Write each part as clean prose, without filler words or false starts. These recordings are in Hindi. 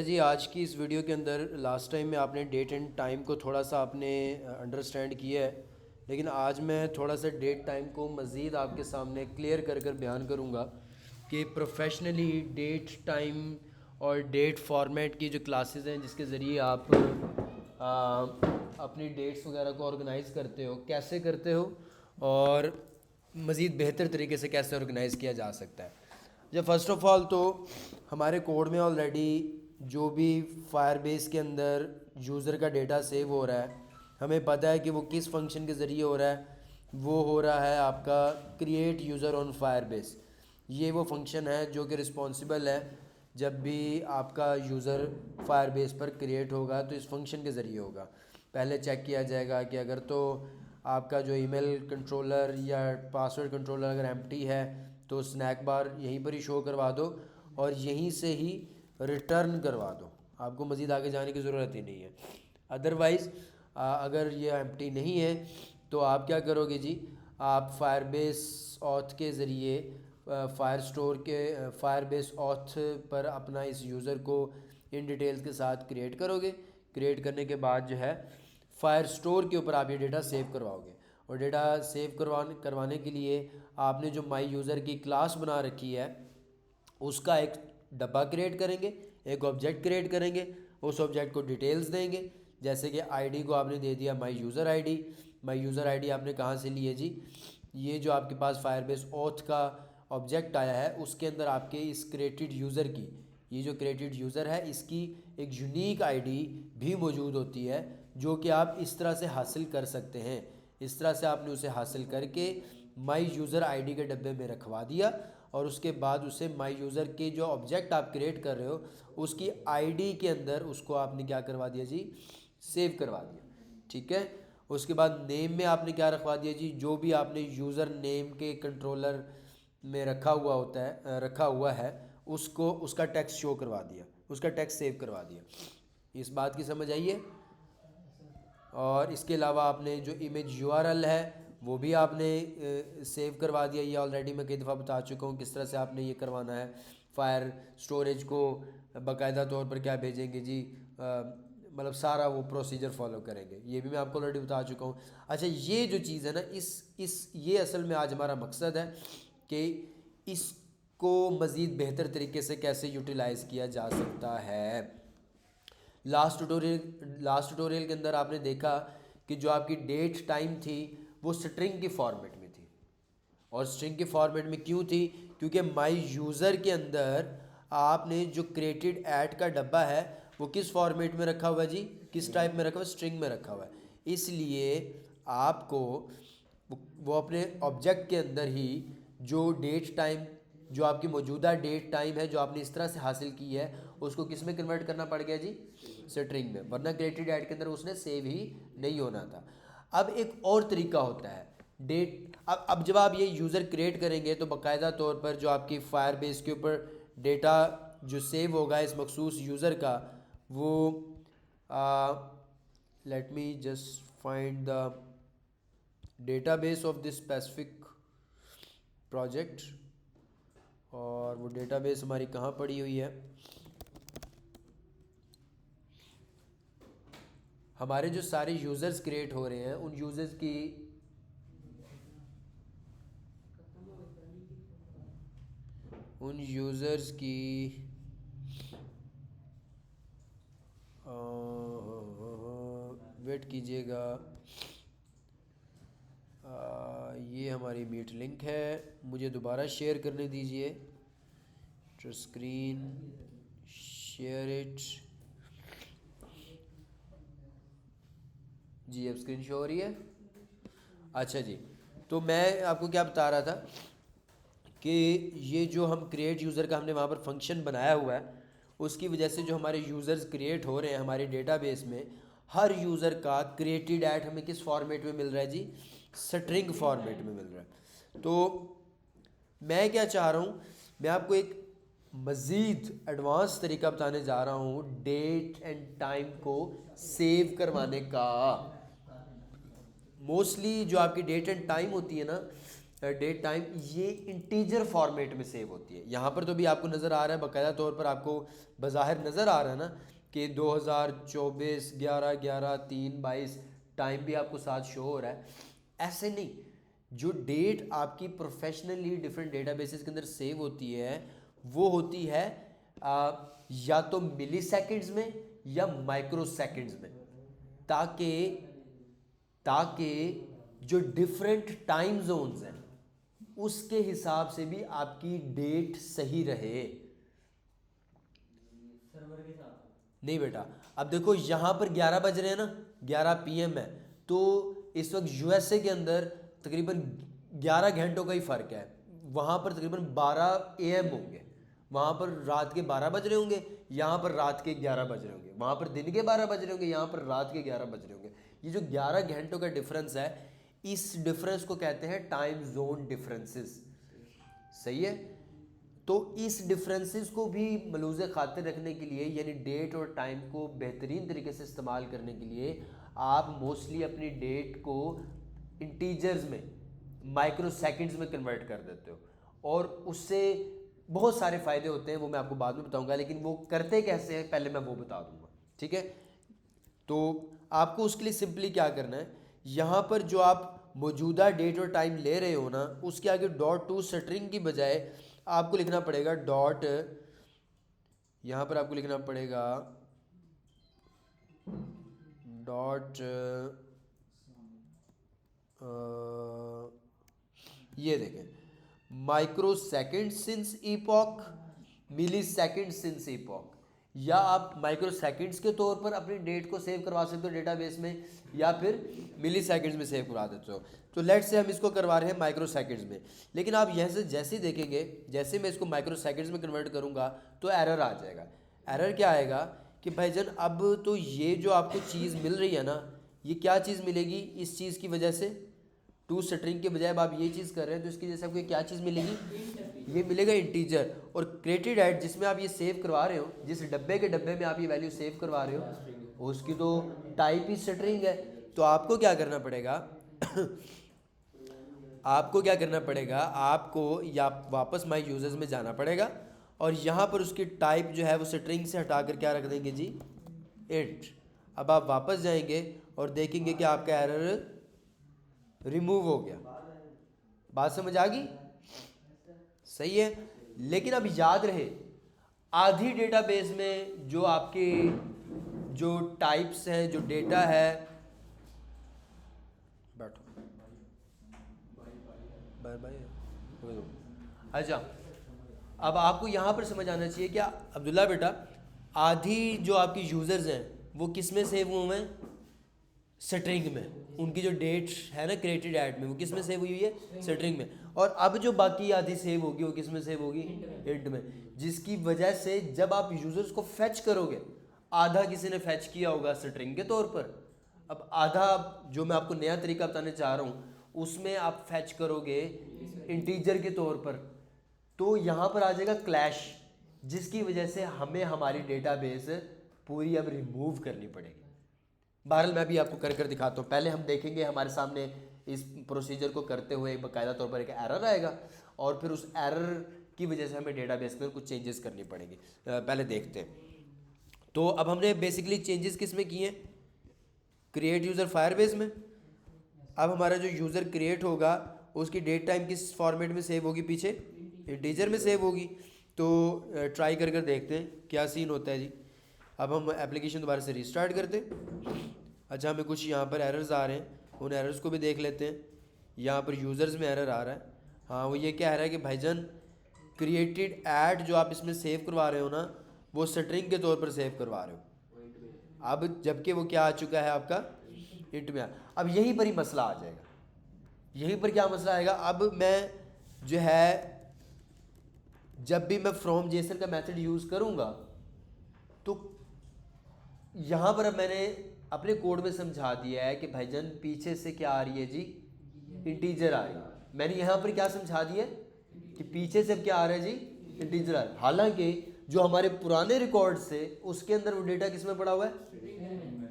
जी आज की इस वीडियो के अंदर लास्ट टाइम में आपने डेट एंड टाइम को थोड़ा सा आपने अंडरस्टैंड किया है, लेकिन आज मैं थोड़ा सा डेट टाइम को मज़ीद आपके सामने क्लियर कर कर बयान करूँगा कि प्रोफेशनली डेट टाइम और डेट फॉर्मेट की जो क्लासेस हैं जिसके ज़रिए आप अपनी डेट्स वगैरह को ऑर्गेनाइज़ करते हो, कैसे करते हो और मज़ीद बेहतर तरीके से कैसे ऑर्गेनाइज़ किया जा सकता है। जब फ़र्स्ट ऑफ़ ऑल तो हमारे कोड में ऑलरेडी जो भी फायरबेस के अंदर यूज़र का डेटा सेव हो रहा है, हमें पता है कि वो किस फंक्शन के ज़रिए हो रहा है। वो हो रहा है आपका क्रिएट यूज़र ऑन फायरबेस। ये वो फंक्शन है जो कि रिस्पॉन्सिबल है जब भी आपका यूज़र फायरबेस पर क्रिएट होगा तो इस फंक्शन के ज़रिए होगा। पहले चेक किया जाएगा कि अगर तो आपका जो ईमेल कंट्रोलर या पासवर्ड कंट्रोलर अगर एम्प्टी है तो स्नैक बार यहीं पर ही शो करवा दो और यहीं से ही रिटर्न करवा दो, आपको मज़ीद आगे जाने की ज़रूरत ही नहीं है। अदरवाइज़ अगर ये एम्प्टी नहीं है तो आप क्या करोगे जी, आप फायरबेस ऑथ के ज़रिए फायरबेस ऑथ पर अपना इस यूज़र को इन डिटेल्स के साथ क्रिएट करोगे। क्रिएट करने के बाद जो है फायर स्टोर के ऊपर आप ये डेटा सेव करवाओगे और डेटा सेव करवाने के लिए आपने जो माई यूज़र की क्लास बना रखी है उसका एक डब्बा क्रिएट करेंगे, एक ऑब्जेक्ट क्रिएट करेंगे, उस ऑब्जेक्ट को डिटेल्स देंगे। जैसे कि आईडी को आपने दे दिया माई यूज़र आईडी। माई यूज़र आईडी आपने कहाँ से ली है जी, ये जो आपके पास फायरबेस ऑथ का ऑब्जेक्ट आया है उसके अंदर आपके इस क्रिएटेड यूज़र की, ये जो क्रिएटेड यूज़र है इसकी एक यूनिक आईडी भी मौजूद होती है जो कि आप इस तरह से हासिल कर सकते हैं। इस तरह से आपने उसे हासिल करके माई यूज़र आईडी के डब्बे में रखवा दिया और उसके बाद उसे माई यूज़र के जो ऑब्जेक्ट आप क्रिएट कर रहे हो उसकी आईडी के अंदर उसको आपने क्या करवा दिया जी, सेव करवा दिया। ठीक है, उसके बाद नेम में आपने क्या रखवा दिया जी, जो भी आपने यूज़र नेम के कंट्रोलर में रखा हुआ है उसको उसका टेक्स्ट शो करवा दिया, उसका टेक्स्ट सेव करवा दिया। इस बात की समझ आई है। और इसके अलावा आपने जो इमेज यूआरएल है वो भी आपने सेव करवा दिया। ये ऑलरेडी मैं कई दफ़ा बता चुका हूँ किस तरह से आपने ये करवाना है। फायर स्टोरेज को बाकायदा तौर पर क्या भेजेंगे जी, मतलब सारा वो प्रोसीजर फॉलो करेंगे, ये भी मैं आपको ऑलरेडी बता चुका हूँ। अच्छा, ये जो चीज़ है ना, इस ये असल में आज हमारा मकसद है कि इसको मज़ीद बेहतर तरीके से कैसे यूटिलाइज़ किया जा सकता है। लास्ट ट्यूटोरियल के अंदर आपने देखा कि जो आपकी डेट टाइम थी वो स्ट्रिंग के फॉर्मेट में थी। और स्ट्रिंग के फॉर्मेट में क्यों थी, क्योंकि माई यूज़र के अंदर आपने जो क्रिएटेड ऐड का डब्बा है वो किस फॉर्मेट में रखा हुआ है जी, किस टाइप में रखा हुआ है, स्ट्रिंग में रखा हुआ है। इसलिए आपको वो अपने ऑब्जेक्ट के अंदर ही जो डेट टाइम, जो आपकी मौजूदा डेट टाइम है जो आपने इस तरह से हासिल की है उसको किस में कन्वर्ट करना पड़ गया जी, स्ट्रिंग में, वरना क्रिएटेड ऐड के अंदर उसने सेव ही नहीं होना था। अब एक और तरीका होता है डेट, अब जब आप ये यूज़र क्रिएट करेंगे तो बाकायदा तौर पर जो आपकी फायरबेस के ऊपर डेटा जो सेव होगा इस मखसूस यूज़र का, वो let me just find the database of this specific project. और वो डेटाबेस हमारी कहाँ पड़ी हुई है, हमारे जो सारे यूज़र्स क्रिएट हो रहे हैं उन यूज़र्स की वेट कीजिएगा, ये हमारी मीट लिंक है, मुझे दोबारा शेयर करने दीजिए टू स्क्रीन शेयर इट। जी अब स्क्रीन शो हो रही है। अच्छा जी, तो मैं आपको क्या बता रहा था कि ये जो हम क्रिएट यूज़र का हमने वहाँ पर फंक्शन बनाया हुआ है उसकी वजह से जो हमारे यूज़र्स क्रिएट हो रहे हैं हमारे डेटाबेस में, हर यूज़र का क्रिएटेड ऐड हमें किस फॉर्मेट में मिल रहा है जी, स्ट्रिंग फॉर्मेट में मिल रहा है। तो मैं क्या चाह रहा हूँ, मैं आपको एक मज़ीद एडवांस तरीका बताने जा रहा हूँ डेट एंड टाइम को सेव करवाने का। मोस्टली जो आपकी डेट एंड टाइम होती है ना, डेट टाइम ये इंटीजर फॉर्मेट में सेव होती है। यहाँ पर तो भी आपको नज़र आ रहा है, बाकायदा तौर पर आपको बज़ाहिर नज़र आ रहा है ना कि 2024 11/11/3/22 टाइम भी आपको साथ शो हो रहा है। ऐसे नहीं, जो डेट आपकी प्रोफेशनली डिफरेंट डेटाबेसेस के अंदर सेव होती है वो होती है या तो मिली सेकेंड्स में या माइक्रो सेकेंड्स में, ताकि ताकि जो डिफरेंट टाइम जोन्स हैं उसके हिसाब से भी आपकी डेट सही रहे। सर्वर के साथ नहीं बेटा, अब देखो यहाँ पर 11 बज रहे हैं ना, 11 PM है, तो इस वक्त यूएसए के अंदर तकरीबन 11 घंटों का ही फ़र्क है। वहाँ पर तकरीबन 12 AM होंगे, वहाँ पर रात के 12 बज रहे होंगे, यहाँ पर रात के 11 बज रहे होंगे, वहाँ पर दिन के 12 बज रहे होंगे, यहाँ पर रात के 11 बज रहे होंगे। ये जो 11 घंटों का डिफरेंस है, इस डिफरेंस को कहते हैं टाइम जोन डिफरेंसेस। सही है, तो इस डिफरेंसेस को भी मलूज़ खातिर रखने के लिए, यानी डेट और टाइम को बेहतरीन तरीके से इस्तेमाल करने के लिए आप मोस्टली अपनी डेट को इंटीजर्स में, माइक्रो सेकंड्स में कन्वर्ट कर देते हो, और उससे बहुत सारे फ़ायदे होते हैं, वो मैं आपको बाद में बताऊंगा, लेकिन वो करते कैसे हैं पहले मैं वो बता दूंगा। ठीक है, तो आपको उसके लिए सिंपली क्या करना है, यहाँ पर जो आप मौजूदा डेट और टाइम ले रहे हो ना, उसके आगे .to स्ट्रिंग की बजाय आपको लिखना पड़ेगा डॉट, यहाँ पर आपको लिखना पड़ेगा डॉट, ये देखें, माइक्रो सेकेंड सिंस ईपॉक, मिली सेकेंड सिंस ईपॉक, या आप माइक्रो सेकेंड्स के तौर पर अपनी डेट को सेव करवा सकते हो डेटाबेस में, या फिर मिली सेकेंड्स में सेव करवा देते हो। तो लेट से हम इसको करवा रहे हैं माइक्रो सेकेंड्स में, लेकिन आप यहाँ से जैसे ही देखेंगे, जैसे मैं इसको माइक्रो सेकेंड्स में कन्वर्ट करूँगा तो एरर आ जाएगा। एरर क्या आएगा कि भाईजान अब तो ये जो आपको चीज़ मिल रही है ना, ये क्या चीज़ मिलेगी इस चीज़ की वजह से, टू स्ट्रिंग के बजाय अब आप ये चीज़ कर रहे हैं, तो इसकी वजह से आपको क्या चीज़ मिलेगी, ये मिलेगा इंटीजर। और क्रिएटेड एट जिसमें आप ये सेव करवा रहे हो, जिस डब्बे के डब्बे में आप ये वैल्यू सेव करवा रहे हो, उसकी तो टाइप ही स्ट्रिंग है। तो आपको क्या करना पड़ेगा आपको क्या करना पड़ेगा, आपको या वापस माई यूजर्स में जाना पड़ेगा, और यहाँ पर उसकी टाइप जो है वो स्ट्रिंग से हटाकर क्या रख देंगे जी, इंट। अब आप वापस जाएंगे और देखेंगे कि आपका एरर रिमूव हो गया। बात समझ आ गई? सही है, लेकिन अब याद रहे, आधी डेटाबेस में जो आपके जो टाइप्स हैं, जो डेटा है, बैठो बाय बाय। अच्छा, अब आपको यहाँ पर समझ आना चाहिए क्या अब्दुल्ला बेटा, आधी जो आपकी यूज़र्स हैं वो किस में सेव हुए हैं, स्ट्रिंग में। उनकी जो डेट है ना क्रिएटेड एट में, वो किस में सेव हुई है, स्ट्रिंग में। और अब जो बाकी आधी सेव होगी वो किस में सेव होगी, इंट में, जिसकी वजह से जब आप यूजर्स को फेच करोगे, आधा किसी ने फेच किया होगा स्ट्रिंग के तौर पर, अब आधा जो मैं आपको नया तरीका बताने चाह रहा हूँ उसमें आप फेच करोगे इंटीजर के तौर पर, तो यहाँ पर आ जाएगा क्लैश, जिसकी वजह से हमें हमारी डेटाबेस पूरी अब रिमूव करनी पड़ेगी। बहरहाल मैं भी आपको कर कर दिखाता हूँ। पहले हम देखेंगे हमारे सामने इस प्रोसीजर को करते हुए बाकायदा तौर पर एक एरर आएगा, और फिर उस एरर की वजह से हमें डेटाबेस में कुछ चेंजेस करनी पड़ेंगी। पहले देखते हैं। तो अब हमने बेसिकली चेंजेस किस में किए हैं, क्रिएट यूज़र फायरबेस में। अब हमारा जो यूज़र क्रिएट होगा उसकी डेट टाइम किस फॉर्मेट में सेव होगी, पीछे इंटीजर में सेव होगी। तो ट्राई कर कर देखते हैं क्या सीन होता है जी। अब हम एप्लीकेशन दोबारा से रीस्टार्ट करते हैं। अच्छा, हमें कुछ यहाँ पर एरर्स आ रहे हैं, उन एरर्स को भी देख लेते हैं। यहाँ पर यूज़र्स में एरर आ रहा है, हाँ वो ये कह रहा है कि भाईजान क्रिएटेड ऐड जो आप इसमें सेव करवा रहे हो ना, वो स्ट्रिंग के तौर पर सेव करवा रहे हो। अब जबकि वो क्या आ चुका है आपका, इंट में। अब यहीं पर ही मसला आ जाएगा। यहीं पर क्या मसला आएगा, अब मैं जो है जब भी मैं फ्रॉम जेसन का मेथड यूज़ करूँगा, तो यहाँ पर अब मैंने अपने कोड में समझा दिया है कि भाईजान पीछे से क्या आ रही है जी, इंटीजर आ रही है। मैंने यहाँ पर क्या समझा दिया कि पीछे से क्या आ रहा है जी, इंटीजर आ रहा है। हालांकि जो हमारे पुराने रिकॉर्ड से उसके अंदर वो डेटा किस में पड़ा हुआ है,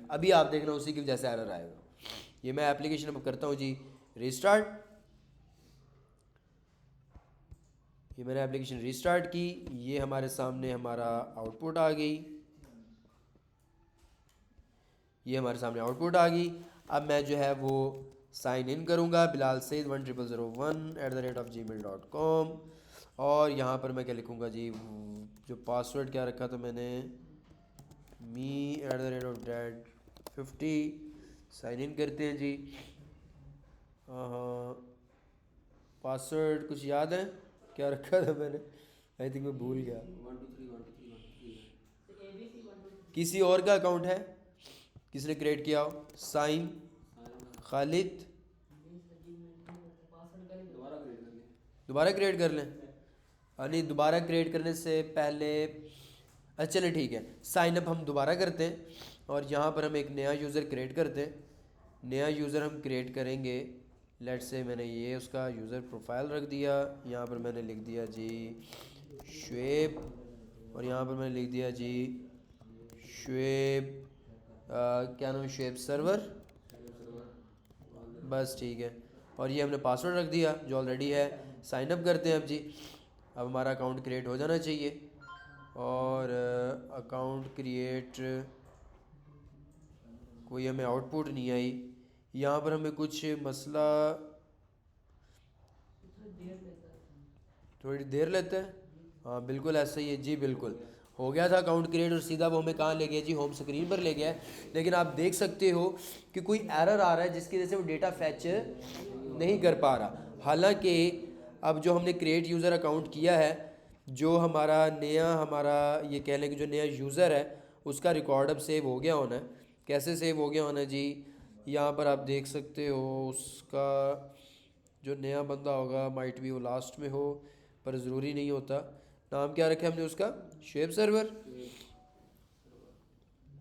अभी आप देखना उसी की वजह से एरर आएगा। ये मैं एप्लीकेशन अब करता हूँ जी रीस्टार्ट। ये मैंने एप्लीकेशन रीस्टार्ट की, ये हमारे सामने हमारा आउटपुट आ गई, ये हमारे सामने आउटपुट आ गई। अब मैं जो है वो साइन इन करूँगा बिलाल सईद 10001@gmail.com और यहाँ पर मैं क्या लिखूँगा जी, जो पासवर्ड क्या रखा था मैंने, me@dad50। साइन इन करते हैं जी। हाँ, पासवर्ड कुछ याद है क्या रखा था मैंने, आई थिंक मैं भूल गया। किसी और का अकाउंट है, किसने क्रिएट किया हो? साइम खालिद, दोबारा क्रिएट कर लें? नहीं, दोबारा क्रिएट करने से पहले अच्छा चलिए ठीक है, साइन अप हम दोबारा करते हैं और यहाँ पर हम एक नया यूज़र क्रिएट करते हैं। नया यूज़र हम क्रिएट करेंगे, लेट से मैंने ये उसका यूज़र प्रोफाइल रख दिया, यहाँ पर मैंने लिख दिया जी शुएब और यहाँ पर मैंने लिख दिया जी शुएब क्या नाम है, शुएब सर्वर, बस ठीक है। और ये हमने पासवर्ड रख दिया जो ऑलरेडी है। साइन अप करते हैं अब जी। अब हमारा अकाउंट क्रिएट हो जाना चाहिए और अकाउंट क्रिएट, कोई हमें आउटपुट नहीं आई। यहाँ पर हमें कुछ मसला, थोड़ी देर लेता है। हाँ बिल्कुल ऐसा ही है जी, बिल्कुल हो गया था अकाउंट क्रिएट और सीधा वो हमें कहाँ ले गया जी, होम स्क्रीन पर ले गया है। लेकिन आप देख सकते हो कि कोई एरर आ रहा है जिसकी वजह से वो डेटा फैच नहीं कर पा रहा। हालांकि अब जो हमने क्रिएट यूज़र अकाउंट किया है, जो हमारा ये कह लें कि जो नया यूज़र है उसका रिकॉर्ड अब सेव हो गया होना है। कैसे सेव हो गया होना है जी, यहाँ पर आप देख सकते हो उसका जो नया बंदा होगा माइट भी वो लास्ट में हो, पर ज़रूरी नहीं होता। नाम क्या रखा हमने उसका, शुएब सर्वर।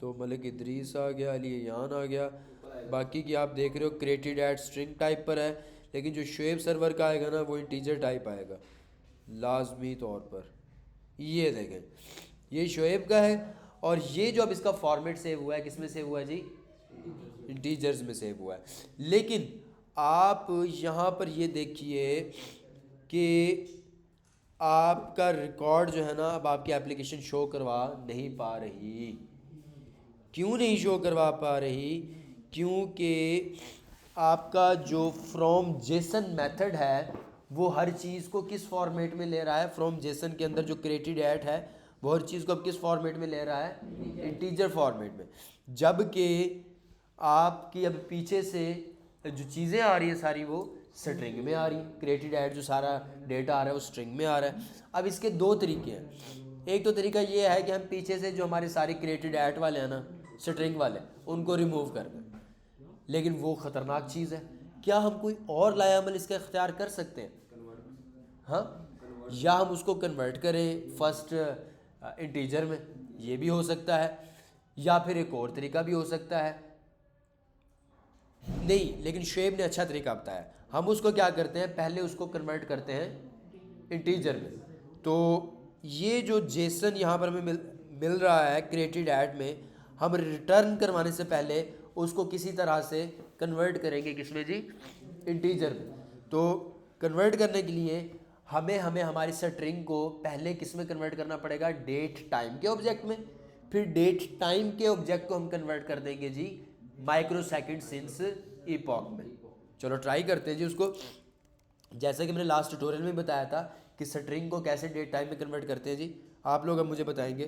तो मलिक इदरीस आ गया, अली यान आ गया। बाकी की आप देख रहे हो क्रिएटेड एट स्ट्रिंग टाइप पर है, लेकिन जो शुएब सर्वर का आएगा ना वो इंटीजर टाइप आएगा लाजमी तौर पर। ये देखें, ये शुएब का है और ये जो अब इसका फॉर्मेट सेव हुआ है किस में सेव हुआ है जी, इंटीजर्स में सेव हुआ है। लेकिन आप यहाँ पर ये देखिए कि आपका रिकॉर्ड जो है ना अब आपकी एप्लीकेशन शो करवा नहीं पा रही। क्यों नहीं शो करवा पा रही? क्योंकि आपका जो फ्रॉम जेसन मेथड है वो हर चीज़ को किस फॉर्मेट में ले रहा है, फ्रॉम जेसन के अंदर जो क्रिएटेड एट है वो हर चीज़ को अब किस फॉर्मेट में ले रहा है, इंटीजर फॉर्मेट में। जबकि आपकी अब पीछे से जो चीज़ें आ रही है सारी वो स्ट्रिंग में आ रही है। क्रिएटेड ऐड जो सारा डेटा आ रहा है वो स्ट्रिंग में आ रहा है। अब इसके दो तरीके हैं। एक तो तरीका ये है कि हम पीछे से जो हमारे सारे क्रिएटेड ऐड वाले हैं ना, स्ट्रिंग वाले, उनको रिमूव कर दें, लेकिन वो ख़तरनाक चीज़ है। क्या हम कोई और लायामल इसका इख्तियार कर सकते हैं? हाँ, या हम उसको कन्वर्ट करें फर्स्ट इंटीजर में, ये भी हो सकता है, या फिर एक और तरीका भी हो सकता है। नहीं, लेकिन शुएब ने अच्छा तरीका बताया। हम उसको क्या करते हैं, पहले उसको कन्वर्ट करते हैं इंटीजर में। तो ये जो जेसन यहाँ पर हमें मिल रहा है क्रिएटेड ऐड में, हम रिटर्न करवाने से पहले उसको किसी तरह से कन्वर्ट करेंगे किसमें जी, इंटीजर में। तो कन्वर्ट करने के लिए हमें हमारी स्ट्रिंग को पहले किस में कन्वर्ट करना पड़ेगा, डेट टाइम के ऑब्जेक्ट में। फिर डेट टाइम के ऑब्जेक्ट को हम कन्वर्ट कर देंगे जी माइक्रो सेकेंड सिंस इपॉक में। चलो ट्राई करते हैं जी उसको। जैसे कि मैंने लास्ट ट्यूटोरियल में बताया था कि स्ट्रिंग को कैसे डेट टाइम में कन्वर्ट करते हैं जी, आप लोग अब मुझे बताएंगे।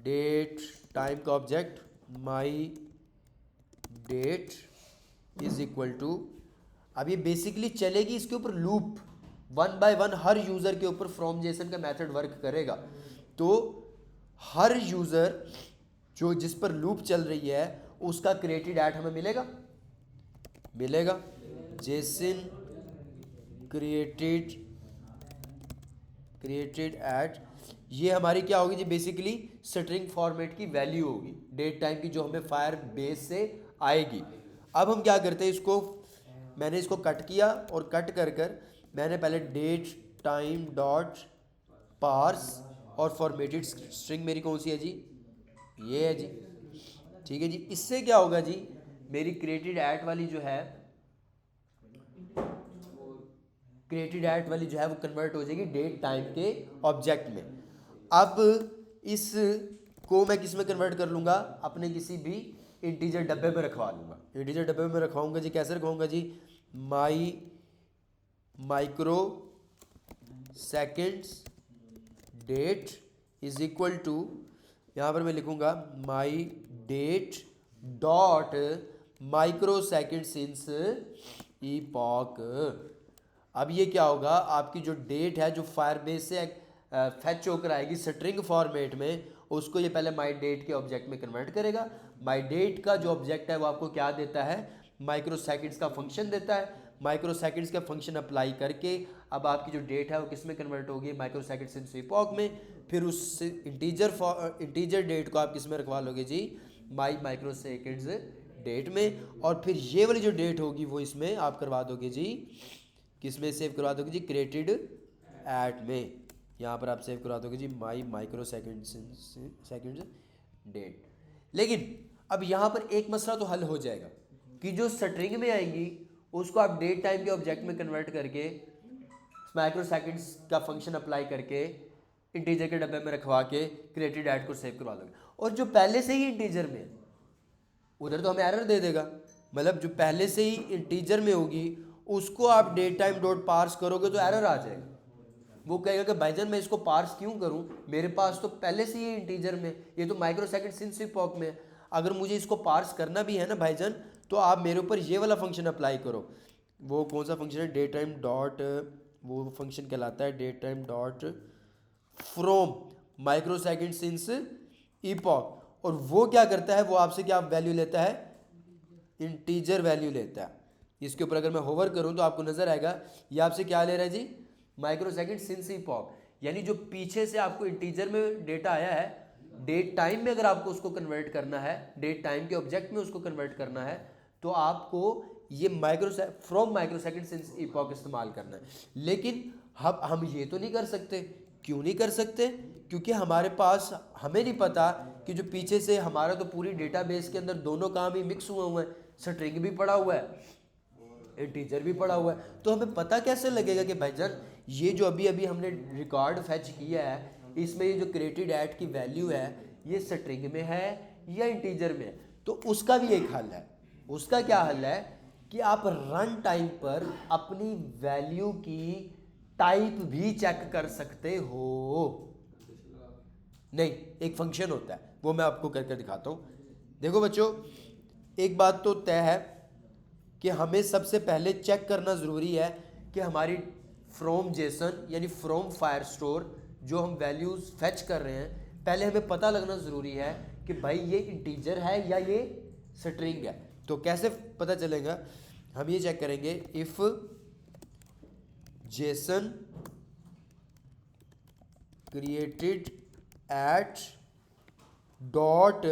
डेट टाइम का object my date is equal to, अब ये बेसिकली चलेगी इसके ऊपर लूप, 1 बाय 1 हर यूज़र के ऊपर फ्रॉम जेसन का मेथड वर्क करेगा। तो हर यूज़र जो जिस पर लूप चल रही है उसका क्रिएटेड ऐट हमें मिलेगा। जेसन क्रिएटेड ऐट, ये हमारी क्या होगी जी, बेसिकली स्ट्रिंग फॉर्मेट की वैल्यू होगी डेट टाइम की, जो हमें फायर बेस से आएगी। अब हम क्या करते हैं, इसको मैंने इसको कट किया और कट कर मैंने पहले डेट टाइम डॉट पार्स और फॉर्मेटेड स्ट्रिंग मेरी कौन सी है जी, ये है जी, ठीक है जी। इससे क्या होगा जी, मेरी क्रिएटेड ऐट वाली जो है क्रिएटेड एट वाली जो है वो कन्वर्ट हो जाएगी डेट टाइम के ऑब्जेक्ट में। अब इस को मैं किस में कन्वर्ट कर लूँगा, अपने किसी भी इंटीजर डब्बे में रखवा लूँगा। इंटीजर डब्बे में रखवाऊँगा जी, कैसे रखवाऊँगा जी, microseconds date is equal to, यहाँ पर मैं लिखूँगा my date dot microsecond since epoch. अब ये क्या होगा, आपकी जो डेट है जो फायरबेस से फैच होकर आएगी स्ट्रिंग फॉर्मेट में, उसको ये पहले माई डेट के ऑब्जेक्ट में कन्वर्ट करेगा। माई डेट का जो ऑब्जेक्ट है वो आपको क्या देता है, माइक्रो सेकेंड्स का फंक्शन देता है। माइक्रो सेकेंड्स का फंक्शन अप्लाई करके अब आपकी जो डेट है वो किस में कन्वर्ट होगी, माइक्रो सेकेंड्स इन ईपॉक में। फिर उस इंटीजर डेट को आप किस में रखवा लोगे जी, माइक्रो सेकेंड्स डेट में। और फिर ये वाली जो डेट होगी वो इसमें आप करवा दोगे जी, किस में सेव करवा दोगे जी, क्रिएटेड एट में। यहाँ पर आप सेव करवा दोगे जी माइक्रो सेकेंड्स डेट। लेकिन अब यहाँ पर एक मसला तो हल हो जाएगा कि जो स्ट्रिंग में आएंगी उसको आप डेट टाइम के ऑब्जेक्ट में कन्वर्ट करके माइक्रो सेकेंड्स का फंक्शन अप्लाई करके इंटीजर के डब्बे में रखवा के क्रिएटेड एट को सेव करवा लोगे। और जो पहले से ही इंटीजर में है उधर तो हमें एरर दे देगा, मतलब जो पहले से ही इंटीजर में होगी उसको आप डेट टाइम डॉट पार्स करोगे तो एरर आ जाएगा। वो कहेगा कि भाईजान मैं इसको पार्स क्यों करूं, मेरे पास तो पहले से ही इंटीजर में, ये तो माइक्रो सेकेंड सिंस ईपॉक में है। अगर मुझे इसको पार्स करना भी है ना भाईजान, तो आप मेरे ऊपर ये वाला फंक्शन अप्लाई करो। वो कौन सा फंक्शन है, डेट टाइम डॉट, वो फंक्शन कहलाता है date time dot from microsecond since epoch. और वो क्या करता है, वो आपसे क्या वैल्यू लेता है, इंटीजर वैल्यू लेता है। इसके ऊपर अगर मैं होवर करूं तो आपको नजर आएगा ये आपसे क्या ले रहा है जी, माइक्रो सेकेंड सिंस ईपॉक। यानी जो पीछे से आपको इंटीजर में डेटा आया है, डेट टाइम में अगर आपको उसको कन्वर्ट करना है, डेट टाइम के ऑब्जेक्ट में उसको कन्वर्ट करना है, तो आपको ये from microsecond since epoch इस्तेमाल करना है। लेकिन हम ये तो नहीं कर सकते। क्यों नहीं कर सकते, क्योंकि हमारे पास, हमें नहीं पता कि जो पीछे से हमारा तो पूरी डेटाबेस के अंदर दोनों काम ही मिक्स हुए हुए हैं, स्ट्रिंग भी पड़ा हुआ है, इंटीजर भी पड़ा हुआ है। तो हमें पता कैसे लगेगा कि भाईजान ये जो अभी अभी हमने रिकॉर्ड फैच किया है इसमें ये जो क्रिएटेड एट की वैल्यू है ये स्ट्रिंग में है या इंटीजर में है। तो उसका भी एक हल है। उसका क्या हल है कि आप रन टाइम पर अपनी वैल्यू की टाइप भी चेक कर सकते हो। नहीं, एक फंक्शन होता है, वो मैं आपको करके दिखाता हूं। देखो बच्चों, एक बात तो तय है कि हमें सबसे पहले चेक करना ज़रूरी है कि हमारी फ्रॉम जेसन यानी फ्रॉम फायरस्टोर जो हम वैल्यूज़ फेच कर रहे हैं, पहले हमें पता लगना ज़रूरी है कि भाई ये इंटीजर है या ये स्ट्रिंग है। तो कैसे पता चलेगा, हम ये चेक करेंगे, if JSON created at dot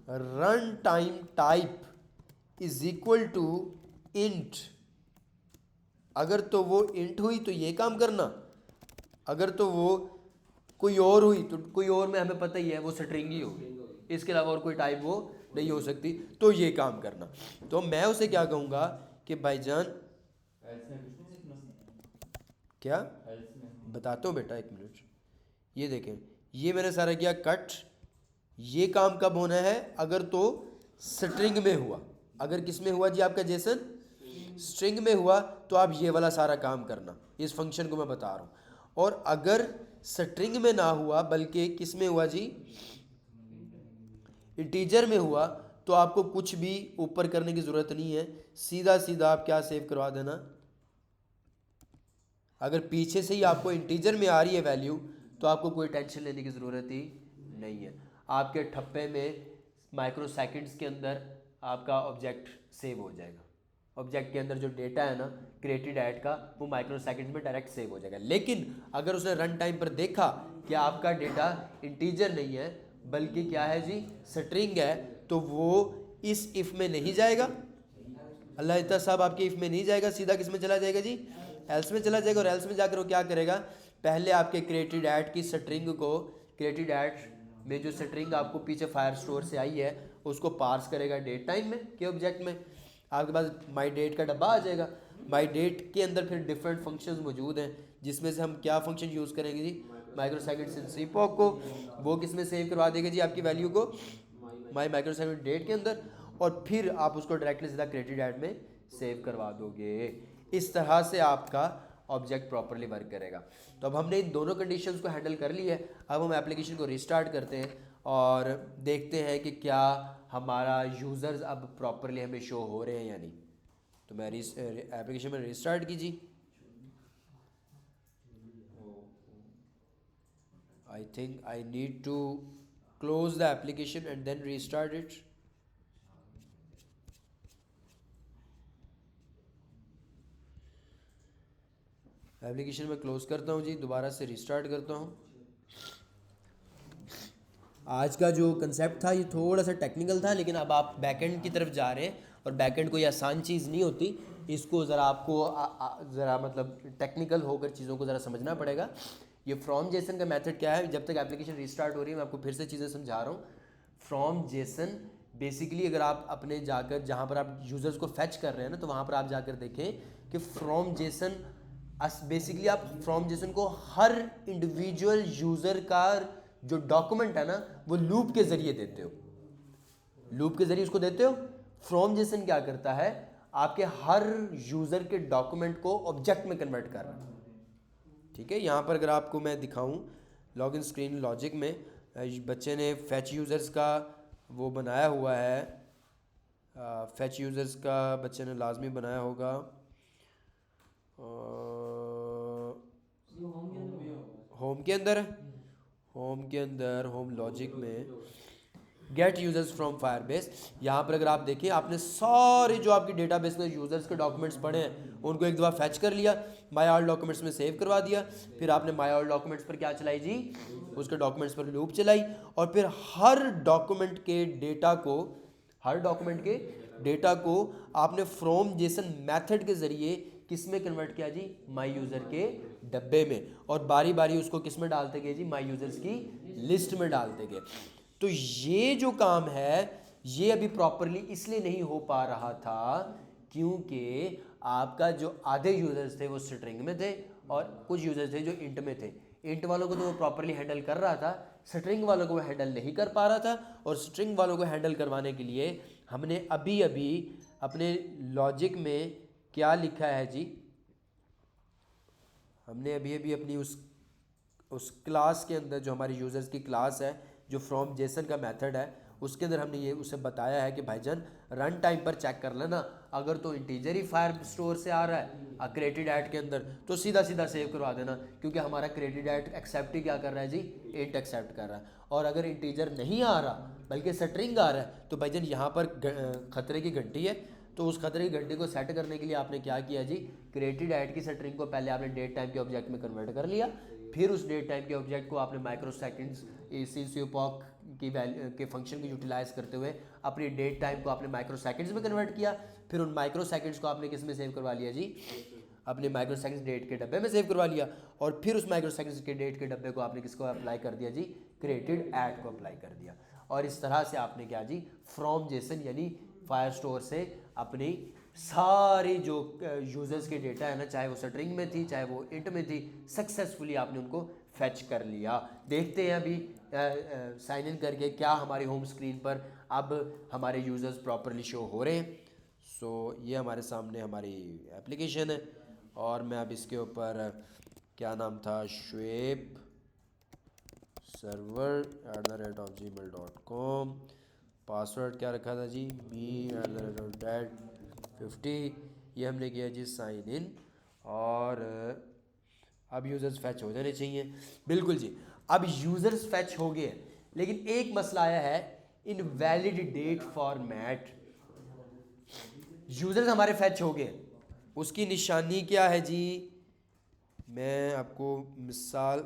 run time type is equal to int. अगर तो वो इंट हुई तो ये काम करना, अगर तो वो कोई और हुई तो कोई और में हमें पता ही है वो स्ट्रिंग ही होगी, इसके अलावा और कोई टाइप वो नहीं हो सकती, तो ये काम करना। तो मैं उसे क्या कहूँगा कि भाईजान, क्या बताता हूँ बेटा, एक मिनट। ये देखें, ये मैंने सारा किया कट। ये काम कब होना है, अगर तो स्ट्रिंग में हुआ। अगर किस में हुआ जी आपका जेसन, स्ट्रिंग में हुआ, तो आप ये वाला सारा काम करना, इस फंक्शन को मैं बता रहा हूँ। और अगर स्ट्रिंग में ना हुआ बल्कि किस में हुआ जी, इंटीजर में हुआ, तो आपको कुछ भी ऊपर करने की ज़रूरत नहीं है, सीधा सीधा आप क्या सेव करवा देना। अगर पीछे से ही आपको इंटीजर में आ रही है वैल्यू तो आपको कोई टेंशन लेने की ज़रूरत ही नहीं है। आपके ठप्पे में माइक्रो सेकेंड्स के अंदर आपका ऑब्जेक्ट सेव हो जाएगा। ऑब्जेक्ट के अंदर जो डेटा है ना क्रिएटेड एट का, वो माइक्रो सेकेंड्स में डायरेक्ट सेव हो जाएगा। लेकिन अगर उसने रन टाइम पर देखा कि आपका डेटा इंटीजर नहीं है बल्कि क्या है जी, स्ट्रिंग है, तो वो इस इफ़ में नहीं जाएगा, अल्लाह इतना साहब आपके इफ़ में नहीं जाएगा, सीधा किस में चला जाएगा जी, एल्स में चला जाएगा। और एल्स में जाकर वो क्या करेगा, पहले आपके क्रिएटेड एट की स्ट्रिंग को, क्रिएटेड एट में जो स्ट्रिंग आपको पीछे फायर स्टोर से आई है उसको पार्स करेगा डेट टाइम में के ऑब्जेक्ट में। आपके पास माई डेट का डब्बा आ जाएगा। माई डेट के अंदर फिर डिफरेंट फंक्शंस मौजूद हैं, जिसमें से हम क्या फंक्शन यूज़ करेंगे जी, माइक्रो सेकेंड सिंस इपॉक को, वो किस में सेव करवा देगा जी आपकी वैल्यू को, माई माइक्रो सेकेंड डेट के अंदर, और फिर आप उसको डायरेक्टली सीधा क्रिएटेड ऐड में सेव करवा दोगे। इस तरह से आपका ऑब्जेक्ट प्रॉपरली वर्क करेगा। तो अब हमने इन दोनों कंडीशंस को हैंडल कर लिया है। अब हम एप्लीकेशन को रिस्टार्ट करते हैं और देखते हैं कि क्या हमारा यूज़र्स अब प्रॉपरली हमें शो हो रहे हैं या नहीं। तो मैं एप्लीकेशन में रिस्टार्ट कीजिए। I think I need to close the application and then restart it. Application में क्लोज करता हूँ जी, दोबारा से रिस्टार्ट करता हूँ। आज का जो कंसेप्ट था ये थोड़ा सा टेक्निकल था, लेकिन अब आप बैकएंड की तरफ जा रहे हैं और बैकएंड कोई आसान चीज़ नहीं होती, इसको ज़रा आपको ज़रा मतलब टेक्निकल होकर चीज़ों को ज़रा समझना पड़ेगा। ये फ्रॉम जेसन का मेथड क्या है, जब तक एप्लीकेशन रिस्टार्ट हो रही है मैं आपको फिर से चीज़ें समझा रहा हूँ। फ्रॉम जेसन बेसिकली अगर आप अपने जाकर जहाँ पर आप यूज़र्स को फैच कर रहे हैं ना, तो वहाँ पर आप जाकर देखें कि फ्रॉम जेसन बेसिकली आप फ्रॉम जेसन को हर इंडिविजुअल यूज़र का जो डॉक्यूमेंट है ना वो लूप के ज़रिए देते हो, लूप के ज़रिए उसको देते हो। फ्रॉम जेसन क्या करता है, आपके हर यूज़र के डॉक्यूमेंट को ऑब्जेक्ट में कन्वर्ट कर रहा है। ठीक है, यहाँ पर अगर आपको मैं दिखाऊं लॉगिन स्क्रीन लॉजिक में, बच्चे ने फैच यूज़र्स का वो बनाया हुआ है, फैच यूज़र्स का बच्चे ने लाजमी बनाया होगा। होम के अंदर, होम लॉजिक में गेट यूज़र्स फ्रॉम फायरबेस, यहाँ पर अगर आप देखें आपने सारे जो आपकी डेटाबेस में यूज़र्स के डॉक्यूमेंट्स पड़े हैं उनको एक दफ़ा फैच कर लिया, माई ऑल डॉक्यूमेंट्स में सेव करवा दिया, फिर आपने माई ऑल डॉक्यूमेंट्स पर क्या चलाई जी, उसके डॉक्यूमेंट्स पर लूप चलाई, और फिर हर डॉक्यूमेंट के डेटा को आपने फ्रॉम जेसन मैथड के ज़रिए किस में कन्वर्ट किया जी, माई यूज़र के डब्बे में, और बारी बारी उसको किस में डालते गए जी, माई यूज़र्स की लिस्ट में डालते गए। तो ये जो काम है ये अभी प्रॉपरली इसलिए नहीं हो पा रहा था क्योंकि आपका जो आधे यूज़र्स थे वो स्ट्रिंग में थे और कुछ यूज़र्स थे जो इंट में थे। इंट वालों को तो वो प्रॉपरली हैंडल कर रहा था, स्ट्रिंग वालों को वो हैंडल नहीं कर पा रहा था, और स्ट्रिंग वालों को हैंडल करवाने के लिए हमने अभी अभी अपने लॉजिक में क्या लिखा है जी, हमने अभी अभी अपनी उस क्लास के अंदर जो हमारी यूज़र्स की क्लास है जो फ्रॉम जेसन का मेथड है उसके अंदर हमने ये उसे बताया है कि भाईजान रन टाइम पर चेक कर लेना, अगर तो इंटीजर ही फायर स्टोर से आ रहा है क्रिएटेड ऐड के अंदर तो सीधा सीधा सेव करवा देना, क्योंकि हमारा क्रिएटेड ऐड एक्सेप्ट ही क्या कर रहा है जी, इंट एक्सेप्ट कर रहा है। और अगर इंटीजर नहीं आ रहा बल्कि स्ट्रिंग आ रहा है तो भाईजान यहाँ पर खतरे की घंटी है, तो उस खतरे की घंटी को सेट करने के लिए आपने क्या किया जी, क्रिएटेड ऐड की स्ट्रिंग को पहले आपने डेट टाइम के ऑब्जेक्ट में कन्वर्ट कर लिया, फिर उस डेट टाइम के ऑब्जेक्ट को आपने माइक्रो सेकेंड्स सिंस इपॉक की वैल्यू के फंक्शन को यूटिलाइज करते हुए अपनी डेट टाइम को आपने माइक्रो सेकेंड्स में कन्वर्ट किया, फिर उन माइक्रो सेकेंड्स को आपने किस में सेव करवा लिया जी, अपने माइक्रो सेकेंड्स डेट के डब्बे में सेव करवा लिया, और फिर उस माइक्रो सेकेंड्स के डेट के डब्बे को आपने किसको अप्लाई कर दिया जी, क्रिएटेड ऐड को अप्लाई कर दिया। और इस तरह से आपने क्या जी, फ्रॉम जेसन यानी फायर स्टोर से अपनी सारी जो यूज़र्स के डेटा है ना, चाहे वो स्ट्रिंग में थी चाहे वो इंट में थी, सक्सेसफुली आपने उनको फैच कर लिया। देखते हैं अभी साइन इन करके क्या हमारी होम स्क्रीन पर अब हमारे यूज़र्स प्रॉपरली शो हो रहे हैं। सो ये हमारे सामने हमारी एप्लीकेशन है, और मैं अब इसके ऊपर क्या नाम था, शुएब server@gmail.com, पासवर्ड क्या रखा था जी, me@50, ये हमने किया जी साइन इन, और अब यूज़र्स फैच हो जाने चाहिए। बिल्कुल जी, अब यूज़र्स फैच हो गए, लेकिन एक मसला आया है, इनवैलिड डेट फॉर्मेट। यूज़र्स हमारे फैच हो गए, उसकी निशानी क्या है जी, मैं आपको मिसाल